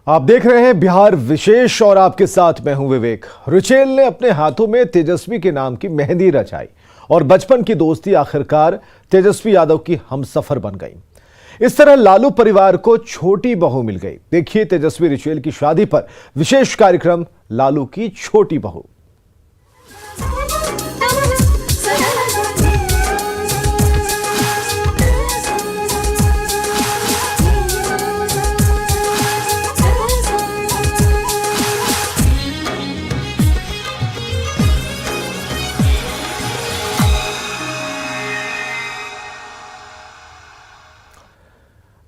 आप देख रहे हैं बिहार विशेष और आपके साथ मैं हूं विवेक। रुचेल ने अपने हाथों में तेजस्वी के नाम की मेहंदी रचाई और बचपन की दोस्ती आखिरकार तेजस्वी यादव की हमसफर बन गई। इस तरह लालू परिवार को छोटी बहू मिल गई। देखिए तेजस्वी रुचेल की शादी पर विशेष कार्यक्रम लालू की छोटी बहू।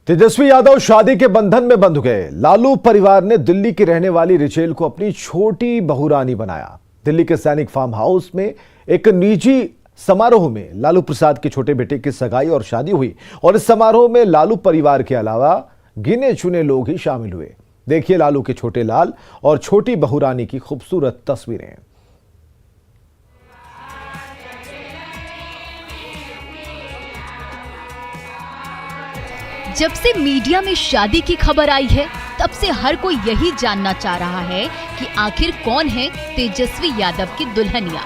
तेजस्वी यादव शादी के बंधन में बंध गए। लालू परिवार ने दिल्ली की रहने वाली रुचेल को अपनी छोटी बहुरानी बनाया। दिल्ली के सैनिक फार्म हाउस में एक निजी समारोह में लालू प्रसाद के छोटे बेटे की सगाई और शादी हुई और इस समारोह में लालू परिवार के अलावा गिने चुने लोग ही शामिल हुए। देखिए लालू के छोटे लाल और छोटी बहुरानी की खूबसूरत तस्वीरें। जब से मीडिया में शादी की खबर आई है तब से हर कोई यही जानना चाह रहा है कि आखिर कौन है तेजस्वी यादव की दुल्हनिया।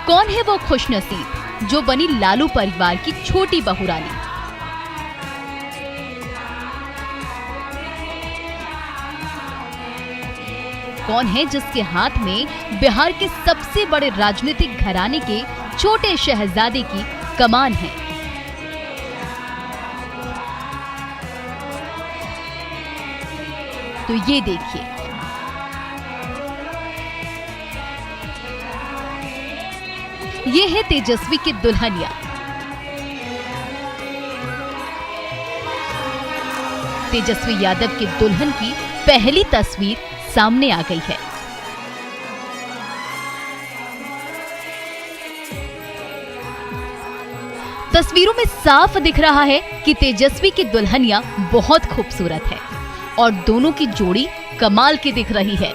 कौन है वो खुशनसीब जो बनी लालू परिवार की छोटी बहुरानी। कौन है जिसके हाथ में बिहार के सबसे बड़े राजनीतिक घराने के छोटे शहजादे की कमान है। तो ये देखिए, ये है तेजस्वी की दुल्हनिया। तेजस्वी यादव की दुल्हन की पहली तस्वीर सामने आ गई है। तस्वीरों में साफ दिख रहा है कि तेजस्वी की दुल्हनिया बहुत खूबसूरत है और दोनों की जोड़ी कमाल की दिख रही है।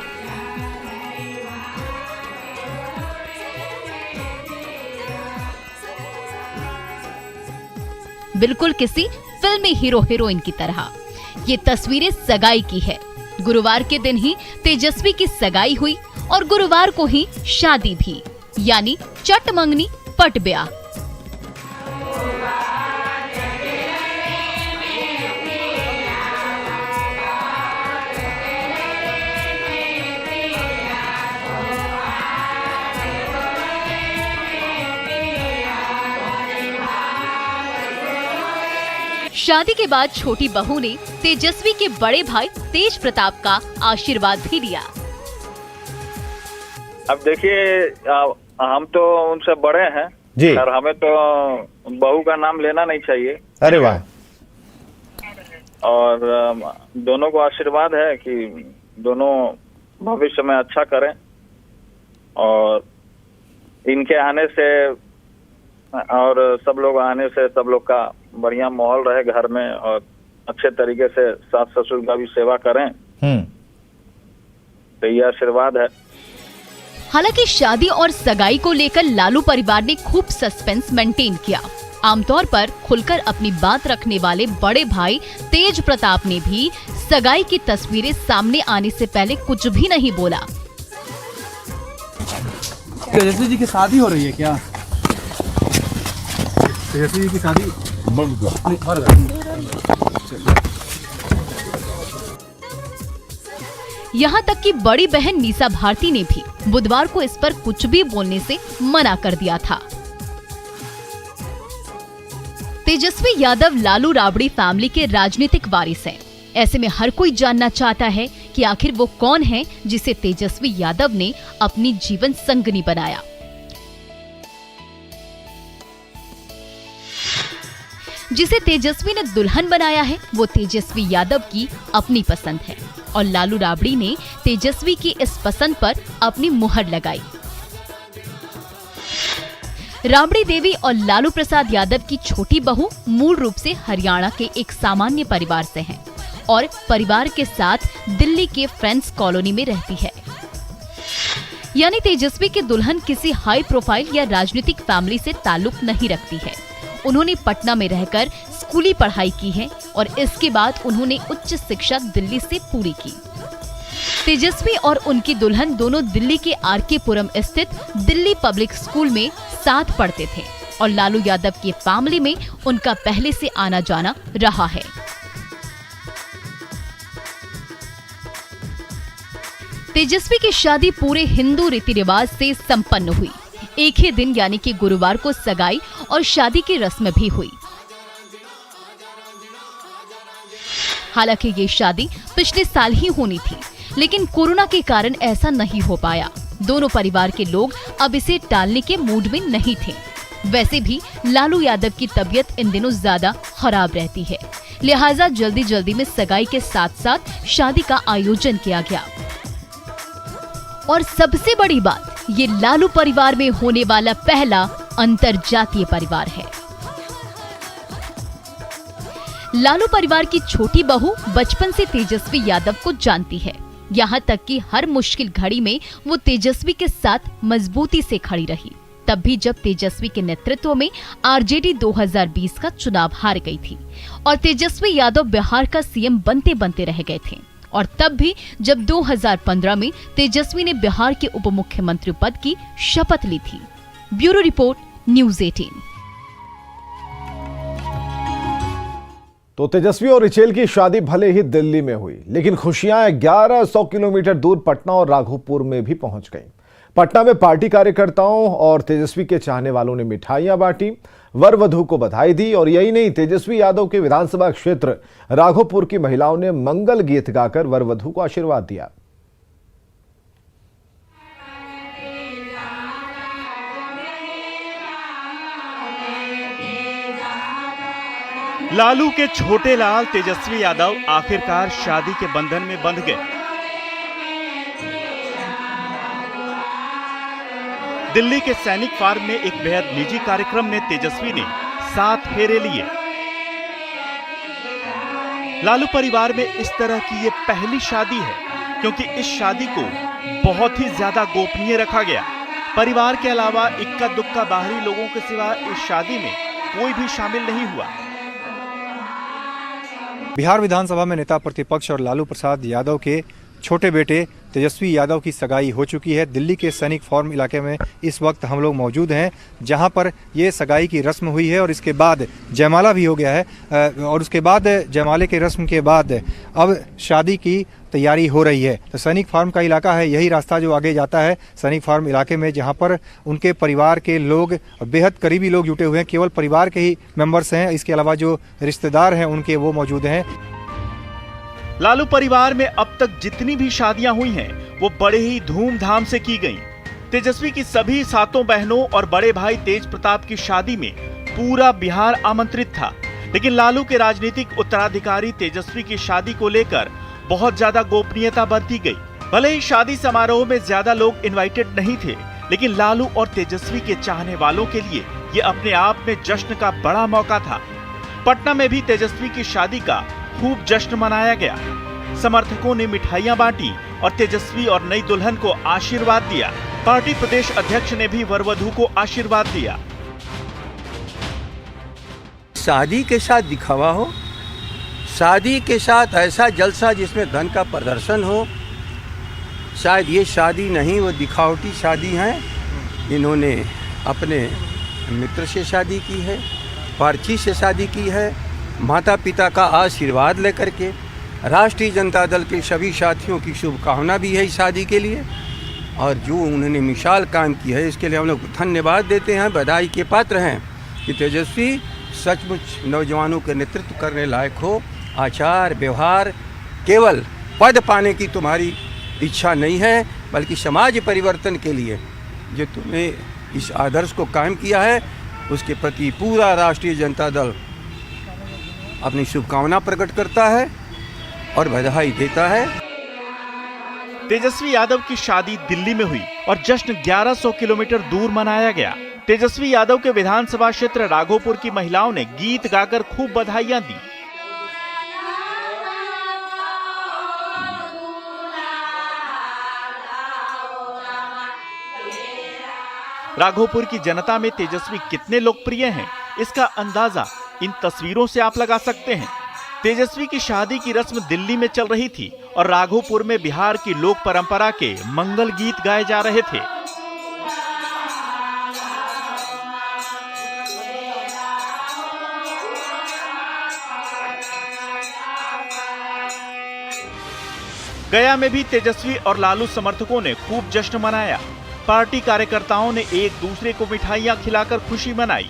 बिल्कुल किसी फिल्मी हीरो हीरोइन की तरह। ये तस्वीरें सगाई की है। गुरुवार के दिन ही तेजस्वी की सगाई हुई और गुरुवार को ही शादी भी, यानी चट मंगनी पट ब्याह। शादी के बाद छोटी बहू ने तेजस्वी के बड़े भाई तेज प्रताप का आशीर्वाद भी लिया। अब देखिए, हम तो उनसे बड़े हैं जी, और हमें तो बहू का नाम लेना नहीं चाहिए। अरे वाह। और दोनों को आशीर्वाद है कि दोनों भविष्य में अच्छा करें और इनके आने से और सब लोग आने से सब लोग का बढ़िया माहौल रहे घर में और अच्छे तरीके से सास ससुर का भी सेवा करें। तो ये आशीर्वाद है। हालांकि शादी और सगाई को लेकर लालू परिवार ने खूब सस्पेंस मेंटेन किया। आमतौर पर खुलकर अपनी बात रखने वाले बड़े भाई तेज प्रताप ने भी सगाई की तस्वीरें सामने आने से पहले कुछ भी नहीं बोला। तेजस्वी जी की शादी हो रही है क्या? तेजस्वी जी की शादी यहाँ तक कि बड़ी बहन निशा भारती ने भी बुधवार को इस पर कुछ भी बोलने से मना कर दिया था। तेजस्वी यादव लालू राबड़ी फैमिली के राजनीतिक वारिस हैं। ऐसे में हर कोई जानना चाहता है कि आखिर वो कौन है जिसे तेजस्वी यादव ने अपनी जीवन संगनी बनाया। जिसे तेजस्वी ने दुल्हन बनाया है वो तेजस्वी यादव की अपनी पसंद है और लालू राबड़ी ने तेजस्वी की इस पसंद पर अपनी मुहर लगाई। राबड़ी देवी और लालू प्रसाद यादव की छोटी बहू मूल रूप से हरियाणा के एक सामान्य परिवार से हैं और परिवार के साथ दिल्ली के फ्रेंड्स कॉलोनी में रहती है। यानी तेजस्वी की दुल्हन किसी हाई प्रोफाइल या राजनीतिक फैमिली से ताल्लुक नहीं रखती है उन्होंने पटना में रहकर स्कूली पढ़ाई की है और इसके बाद उन्होंने उच्च शिक्षा दिल्ली से पूरी की। तेजस्वी और उनकी दुल्हन दोनों दिल्ली के आर.के. पुरम स्थित दिल्ली पब्लिक स्कूल में साथ पढ़ते थे और लालू यादव के मामले में उनका पहले से आना जाना रहा है। तेजस्वी की शादी पूरे हिंदू रीति रिवाज से संपन्न हुई। एक ही दिन यानी कि गुरुवार को सगाई और शादी की रस्म भी हुई। हालांकि ये शादी पिछले साल ही होनी थी, लेकिन कोरोना के कारण ऐसा नहीं हो पाया। दोनों परिवार के लोग अब इसे टालने के मूड में नहीं थे। वैसे भी लालू यादव की तबीयत इन दिनों ज्यादा खराब रहती है, लिहाजा जल्दी जल्दी में सगाई के साथ साथ शादी का आयोजन किया गया। और सबसे बड़ी बात, ये लालू परिवार में होने वाला पहला अंतरजातीय परिवार है। लालू परिवार की छोटी बहू बचपन से तेजस्वी यादव को जानती है। यहाँ तक कि हर मुश्किल घड़ी में वो तेजस्वी के साथ मजबूती से खड़ी रही। तब भी जब तेजस्वी के नेतृत्व में आरजेडी 2020 का चुनाव हार गई थी और तेजस्वी यादव बिहार का सीएम बनते बनते रह गए थे। और तब भी जब 2015 में तेजस्वी ने बिहार के उप मुख्यमंत्री पद की शपथ ली थी। Bureau report, news 18। तो तेजस्वी और रिचेल की शादी भले ही दिल्ली में हुई, लेकिन खुशियां 1100 किलोमीटर दूर पटना और राघोपुर में भी पहुंच गईं। पटना में पार्टी कार्यकर्ताओं और तेजस्वी के चाहने वालों ने मिठाइयां बांटी, वर वधू को बधाई दी। और यही नहीं, तेजस्वी यादव के विधानसभा क्षेत्र राघोपुर की महिलाओं ने मंगल गीत गाकर वर वधू को आशीर्वाद दिया। लालू के छोटे लाल तेजस्वी यादव आखिरकार शादी के बंधन में बंध गए। दिल्ली के सैनिक फार्म में एक बेहद निजी कार्यक्रम में तेजस्वी ने 7 फेरे लिए। लालू परिवार में इस तरह की ये पहली शादी है, क्योंकि इस शादी को बहुत ही ज्यादा गोपनीय रखा गया। परिवार के अलावा इक्का दुक्का बाहरी लोगों के सिवा इस शादी में कोई भी शामिल नहीं हुआ। बिहार विधानसभा में नेता प्रतिपक्ष और लालू प्रसाद यादव के छोटे बेटे तेजस्वी यादव की सगाई हो चुकी है। दिल्ली के सैनिक फार्म इलाके में इस वक्त हम लोग मौजूद हैं, जहां पर ये सगाई की रस्म हुई है और इसके बाद जयमाला भी हो गया है। और उसके बाद जयमाले के रस्म के बाद अब शादी की तैयारी हो रही है। तो सैनिक फार्म का इलाका है, यही रास्ता जो आगे जाता है सैनिक फार्म इलाके में, जहां पर उनके परिवार के लोग, बेहद करीबी लोग जुटे हुए हैं। केवल परिवार के ही मेंबर्स हैं, इसके अलावा जो रिश्तेदार हैं उनके वो मौजूद हैं। लालू परिवार में अब तक जितनी भी शादियां हुई हैं, वो बड़े ही धूमधाम से की गईं। तेजस्वी की सभी 7 बहनों और बड़े भाई तेज प्रताप की शादी में पूरा बिहार आमंत्रित था। लेकिन लालू के राजनीतिक उत्तराधिकारी तेजस्वी की शादी को लेकर बहुत ज्यादा गोपनीयता बरती गई। भले ही शादी समारोह में ज्यादा लोग इनवाइटेड नहीं थे, लेकिन लालू और तेजस्वी के चाहने वालों के लिए ये अपने आप में जश्न का बड़ा मौका था। पटना में भी तेजस्वी की शादी का खूब जश्न मनाया गया। समर्थकों ने मिठाइयां बांटी और तेजस्वी और नई दुल्हन को आशीर्वाद दिया। पार्टी प्रदेश अध्यक्ष ने भी वरवधू को आशीर्वाद दिया। शादी के साथ दिखावा हो, शादी के साथ ऐसा जलसा जिसमें धन का प्रदर्शन हो। शायद ये शादी नहीं, वो दिखावटी शादी है। इन्होंने अपने मित्र से शादी की है, पर्ची से शादी की है, माता पिता का आशीर्वाद लेकर के। राष्ट्रीय जनता दल के सभी साथियों की शुभकामना भी है इस शादी के लिए, और जो उन्होंने मिसाल काम की है इसके लिए हम लोग धन्यवाद देते हैं, बधाई के पात्र हैं कि तेजस्वी सचमुच नौजवानों के नेतृत्व करने लायक हो। आचार व्यवहार केवल पद पाने की तुम्हारी इच्छा नहीं है, बल्कि समाज परिवर्तन के लिए जो तुमने इस आदर्श को कायम किया है, उसके प्रति पूरा राष्ट्रीय जनता दल अपनी शुभकामना प्रकट करता है और बधाई देता है। तेजस्वी यादव की शादी दिल्ली में हुई और जश्न 1100 किलोमीटर दूर मनाया गया। तेजस्वी यादव के विधानसभा क्षेत्र राघोपुर की महिलाओं ने गीत गाकर खूब बधाइयां दी। राघोपुर की जनता में तेजस्वी कितने लोकप्रिय हैं, इसका अंदाजा इन तस्वीरों से आप लगा सकते हैं। तेजस्वी की शादी की रस्म दिल्ली में चल रही थी और राघोपुर में बिहार की लोक परंपरा के मंगल गीत गाए जा रहे थे। गया में भी तेजस्वी और लालू समर्थकों ने खूब जश्न मनाया। पार्टी कार्यकर्ताओं ने एक दूसरे को मिठाइयां खिलाकर खुशी मनाई।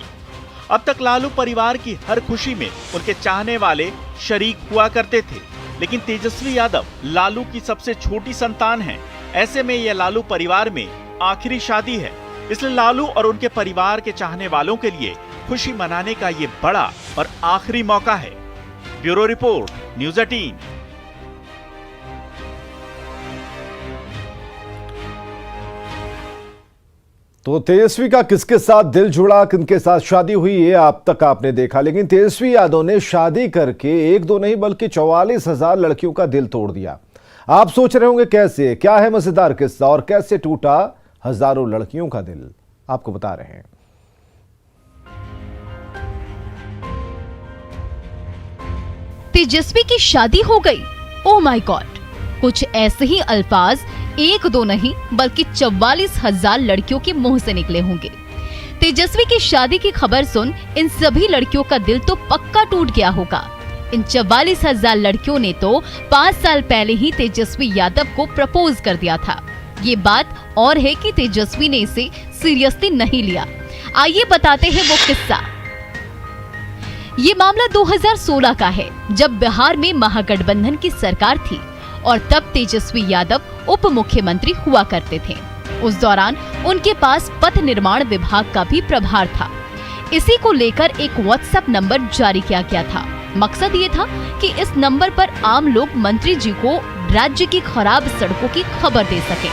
अब तक लालू परिवार की हर खुशी में उनके चाहने वाले शरीक हुआ करते थे, लेकिन तेजस्वी यादव लालू की सबसे छोटी संतान हैं। ऐसे में यह लालू परिवार में आखिरी शादी है, इसलिए लालू और उनके परिवार के चाहने वालों के लिए खुशी मनाने का ये बड़ा और आखिरी मौका है। Bureau report, news 18। तो तेजस्वी का किसके साथ दिल जुड़ा, किनके साथ शादी हुई, ये आप तक आपने देखा, लेकिन तेजस्वी यादव ने शादी करके एक दो नहीं बल्कि 44,000 लड़कियों का दिल तोड़ दिया। आप सोच रहे होंगे कैसे, क्या है मजेदार किस्सा और कैसे टूटा हजारों लड़कियों का दिल, आपको बता रहे हैं। तेजस्वी की शादी हो गई। ओह माय गॉड, कुछ ऐसे ही अल्फाज एक दो नहीं बल्कि 44,000 लड़कियों के मुंह से निकले होंगे। तेजस्वी की शादी की खबर सुन इन सभी लड़कियों का दिल तो पक्का टूट गया होगा। इन 44,000 लड़कियों ने तो 5 साल पहले ही तेजस्वी यादव को प्रपोज कर दिया था। ये बात और है कि तेजस्वी ने इसे सीरियसली नहीं लिया। आइए बताते हैं वो किस्सा। ये मामला 2016 का है, जब बिहार में महागठबंधन की सरकार थी और तब तेजस्वी यादव उप मुख्यमंत्री हुआ करते थे। उस दौरान उनके पास पथ निर्माण विभाग का भी प्रभार था। इसी को लेकर एक व्हाट्सएप नंबर जारी किया गया था। मकसद ये था कि इस नंबर पर आम लोग मंत्री जी को राज्य की खराब सड़कों की खबर दे सकें।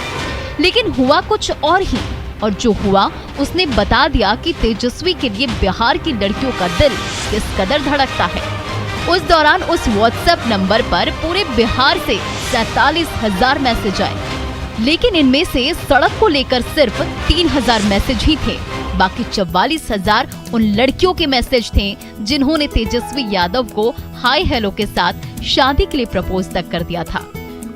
लेकिन हुआ कुछ और ही, और जो हुआ उसने बता दिया कि तेजस्वी के लिए बिहार की लड़कियों का दिल किस कदर धड़कता है। उस दौरान उस व्हाट्सएप नंबर पर पूरे बिहार से 47,000 मैसेज आए, लेकिन इनमें से सड़क को लेकर सिर्फ 3,000 मैसेज ही थे। बाकी 44,000 उन लड़कियों के मैसेज थे जिन्होंने तेजस्वी यादव को हाय हेलो के साथ शादी के लिए प्रपोज तक कर दिया था।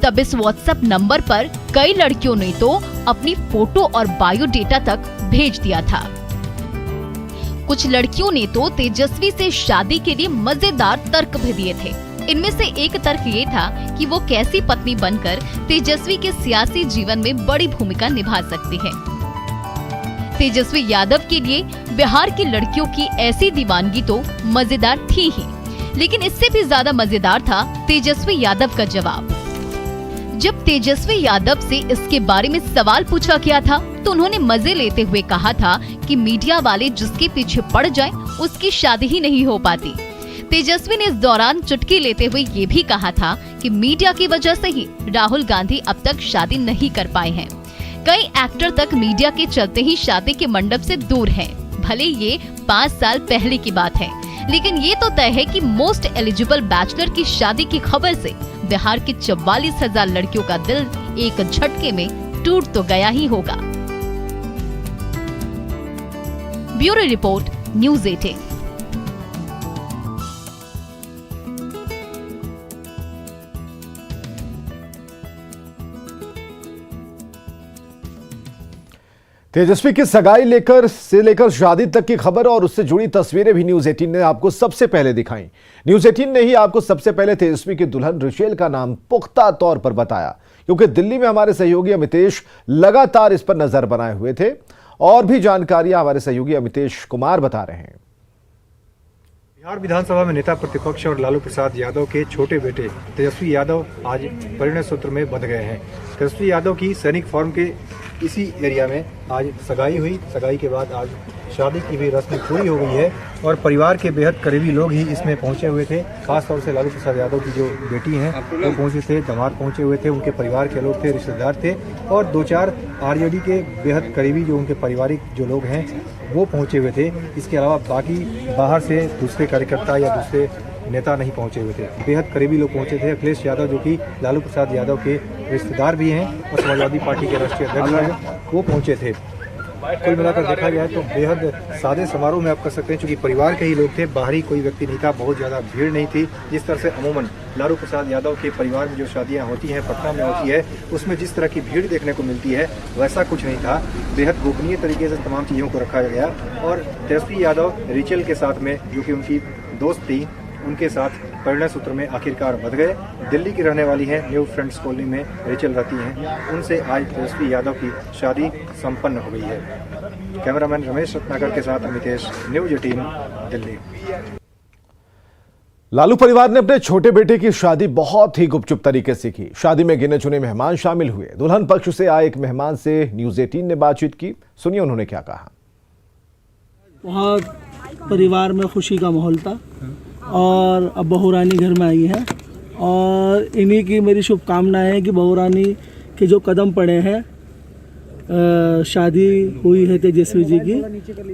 तब इस व्हाट्सएप नंबर पर कई लड़कियों ने तो अपनी फोटो और बायोडेटा तक भेज दिया था। कुछ लड़कियों ने तो तेजस्वी से शादी के लिए मजेदार तर्क भी दिए थे। इनमें से एक तर्क ये था कि वो कैसी पत्नी बनकर तेजस्वी के सियासी जीवन में बड़ी भूमिका निभा सकती है। तेजस्वी यादव के लिए बिहार की लड़कियों की ऐसी दीवानगी तो मजेदार थी ही, लेकिन इससे भी ज्यादा मजेदार था तेजस्वी यादव का जवाब। जब तेजस्वी यादव से इसके बारे में सवाल पूछा गया था तो उन्होंने मजे लेते हुए कहा था कि मीडिया वाले जिसके पीछे पड़ जाएं, उसकी शादी ही नहीं हो पाती। तेजस्वी ने इस दौरान चुटकी लेते हुए ये भी कहा था कि मीडिया की वजह से ही राहुल गांधी अब तक शादी नहीं कर पाए हैं। कई एक्टर तक मीडिया के चलते ही शादी के मंडप से दूर हैं। भले ये 5 साल पहले की बात है, लेकिन ये तो तय है कि मोस्ट एलिजिबल बैचलर की शादी की खबर से बिहार की 44,000 लड़कियों का दिल एक झटके में टूट तो गया ही होगा। Bureau report, news 18। तेजस्वी की सगाई लेकर शादी तक की खबर और उससे जुड़ी तस्वीरें भी न्यूज़ 18 ने आपको सबसे पहले दिखाई। न्यूज़ 18 ने ही आपको सबसे पहले तेजस्वी की दुल्हन रिचेल का नाम पुख्ता तौर पर बताया, क्योंकि दिल्ली में हमारे सहयोगी अमितेश लगातार इस पर नजर बनाए हुए थे। और भी जानकारियां हमारे सहयोगी अमितेश कुमार बता रहे हैं। बिहार विधानसभा में नेता प्रतिपक्ष और लालू प्रसाद यादव के छोटे बेटे तेजस्वी यादव आज परिणय सूत्र में बंध गए हैं। तेजस्वी यादव की सैनिक फार्म के इसी एरिया में आज सगाई हुई। सगाई के बाद आज शादी की भी रस्म पूरी हो गई है और परिवार के बेहद करीबी लोग ही इसमें पहुंचे हुए थे। खासतौर से लालू प्रसाद यादव की जो बेटी हैं वो पहुंचे थे, दामाद पहुंचे हुए थे, उनके परिवार के लोग थे, रिश्तेदार थे और 2-4 आरजेडी के बेहद करीबी जो उनके पारिवारिक जो लोग हैं वो पहुंचे हुए थे। इसके अलावा बाकी बाहर से दूसरे कार्यकर्ता या दूसरे नेता नहीं पहुंचे हुए थे। बेहद करीबी लोग पहुंचे थे। अखिलेश यादव जो कि लालू प्रसाद यादव के रिश्तेदार भी हैं और समाजवादी पार्टी के राष्ट्रीय अध्यक्ष हैं, वो पहुंचे थे। कुल मिलाकर देखा जाए तो बेहद सादे समारोह में आप कर सकते हैं, क्योंकि परिवार के ही लोग थे, बाहरी कोई व्यक्ति नहीं था, बहुत ज़्यादा भीड़ नहीं थी। जिस तरह से अमूमन लालू प्रसाद यादव के परिवार में जो शादियां होती हैं पटना में होती है, उसमें जिस तरह की भीड़ देखने को मिलती है वैसा कुछ नहीं था। बेहद गोपनीय तरीके से तमाम चीज़ों को रखा गया और तेजस्वी यादव रिचल के साथ में, जो कि उनकी दोस्त थी, उनके साथ परिणय सूत्र में आखिरकार बंध गए। दिल्ली की रहने वाली हैं, न्यू फ्रेंड्स कॉलोनी में रिचल रहती हैं, उनसे आज तेजस्वी यादव की शादी संपन्न हो गई है। कैमरामैन रमेश रत्नाकर के साथ अमितेश, न्यूज 18 दिल्ली। लालू परिवार ने अपने छोटे बेटे की शादी बहुत ही गुपचुप तरीके से की। शादी में गिने चुने मेहमान शामिल हुए। दुल्हन पक्ष से आए एक मेहमान से न्यूज 18 ने बातचीत की, सुनिए उन्होंने क्या कहा। बहुत परिवार में खुशी का माहौल था और अब बहू रानी घर में आई है और इन्हीं की मेरी शुभकामनाएं है कि बहू रानी के जो कदम पड़े हैं, शादी हुई है तेजस्वी जी की,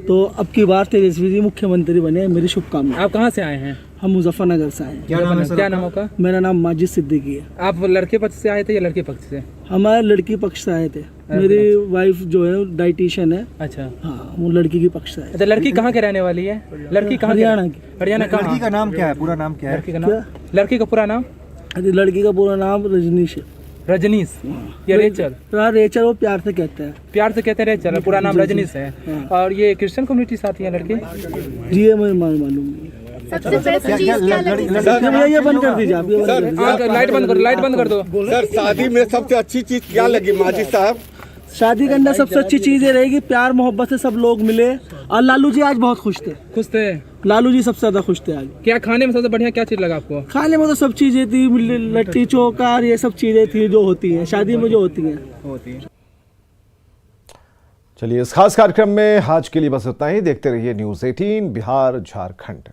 तो अब की बार तेजस्वी जी मुख्यमंत्री बने, मेरी शुभकामनाएं। आप कहाँ से आए हैं? हम मुजफ्फरनगर से आए हैं। क्या नाम आपका? मेरा नाम माजिद सिद्दीकी है। आप लड़के पक्ष से आए थे या लड़के पक्ष से? हमारे लड़की पक्ष से आए थे। मेरी वाइफ जो है डाइटिशियन है। अच्छा, हाँ, वो लड़की की पक्ष से आए। अच्छा, लड़की कहाँ के रहने वाली है? लड़की कहाँ? हरियाणा की। हरियाणा कहाँ? लड़की का नाम क्या है, पूरा नाम क्या है? लड़की का नाम? लड़की का पूरा नाम? लड़की का पूरा नाम रजनीश है। रजनीश या रेचल? रेचल वो प्यार से कहते हैं। प्यार से कहते हैं रेचल, पूरा नाम रजनीश है। और ये क्रिश्चियन कम्युनिटी से आती है लड़की? जी ये मुझे मालूम नहीं। सबसे बेस्ट चीज क्या लगी? ये बंद कर दीजिए आप, लाइट बंद करो, लाइट बंद कर दो। सर, शादी में सबसे अच्छी चीज क्या लगी माजिद साहब? शादी के अंदर सबसे अच्छी चीज ये रहेगी प्यार मोहब्बत से सब लोग मिले। और लालू जी आज बहुत खुश थे। खुश थे? लालू जी सबसे ज्यादा खुश थे आज। क्या खाने में सबसे बढ़िया क्या चीज लगा आपको? खाने में तो सब चीजें थी, लिट्टी चोखा, ये सब चीजें थी जो होती हैं शादी में, जो होती हैं। चलिए, इस खास कार्यक्रम में आज के लिए बस इतना ही। देखते रहिए न्यूज 18 बिहार झारखंड।